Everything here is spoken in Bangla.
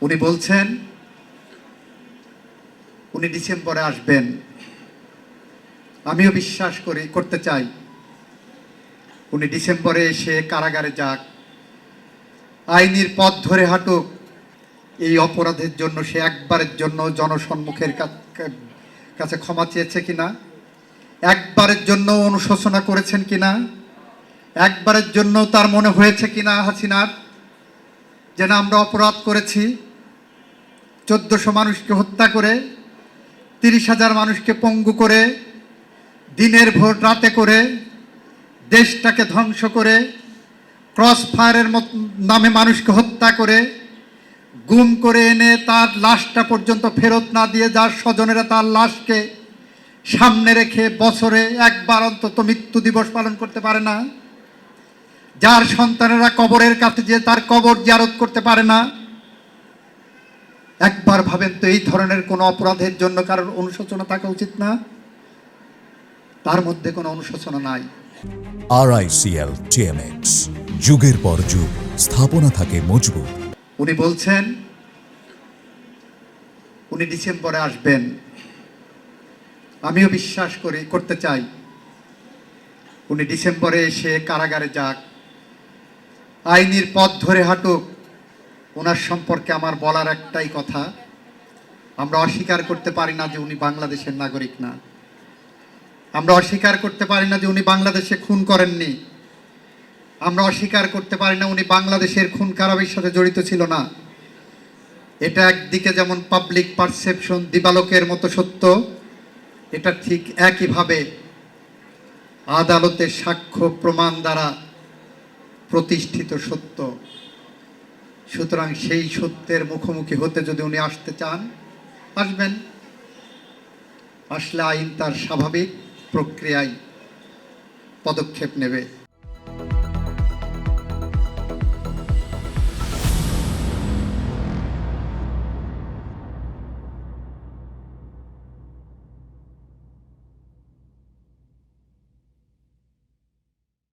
উনি বলছেন উনি ডিসেম্বরে আসবেন। আমিও বিশ্বাস করতে চাই উনি ডিসেম্বরে এসে কারাগারে যাক, আইনের পথ ধরে হাঁটুক। এই অপরাধের জন্য সে একবারের জন্য জনসম্মুখের কাছে ক্ষমা চেয়েছে কিনা, একবারের জন্য অনুশোচনা করেছেন কিনা, একবারের জন্য তার মনে হয়েছে কিনা হাসিনার যে না আমরা অপরাধ করেছি, 1400 মানুষকে হত্যা করে, 30,000 মানুষকে পঙ্গু করে, দিনের ভোর রাতে করে, দেশটাকে ধ্বংস করে, ক্রস ফায়ারের নামে মানুষকে হত্যা করে, গুম করে এনে তার লাশটা পর্যন্ত ফেরত না দিয়ে যার স্বজনেরা তার লাশকে সামনে রেখে বছরে একবার অন্তত মৃত্যু দিবস পালন করতে পারে না, যার সন্তানেরা কবরের কাছে যে তার কবর জিয়ারত করতে পারে না। একবার ভাবেন তো এই ধরনের কোনো অপরাধের জন্য কারোর অনুশোচনা থাকা উচিত না? তার মধ্যে কোনো অনুশোচনা নাই। RICL TMX, যুগের পর যুগ স্থাপনা থাকে মজবুত। উনি বলছেন উনি ডিসেম্বরে আসবেন। আমিও বিশ্বাস করতে চাই উনি ডিসেম্বরে এসে কারাগারে যাক, আইনের পথ ধরে হাঁটুক। ওনার সম্পর্কে আমার বলার একটাই কথা, আমরা অস্বীকার করতে পারি না যে উনি বাংলাদেশের নাগরিক না, আমরা অস্বীকার করতে পারি না যে উনি বাংলাদেশে খুন করেননি, আমরা অস্বীকার করতে পারি না উনি বাংলাদেশের খুন খারাপের সাথে জড়িত ছিল না। এটা একদিকে যেমন পাবলিক পারসেপশন দিবালোকের মতো সত্য, এটা ঠিক একইভাবে আদালতের সাক্ষ্য প্রমাণ দ্বারা প্রতিষ্ঠিত সত্য। সুতরাং সেই সত্যের মুখোমুখি হতে যদি উনি আসতে চান, আসবেন। আসলে আইন তার স্বাভাবিক প্রক্রিয়ায় পদক্ষেপ নেবে।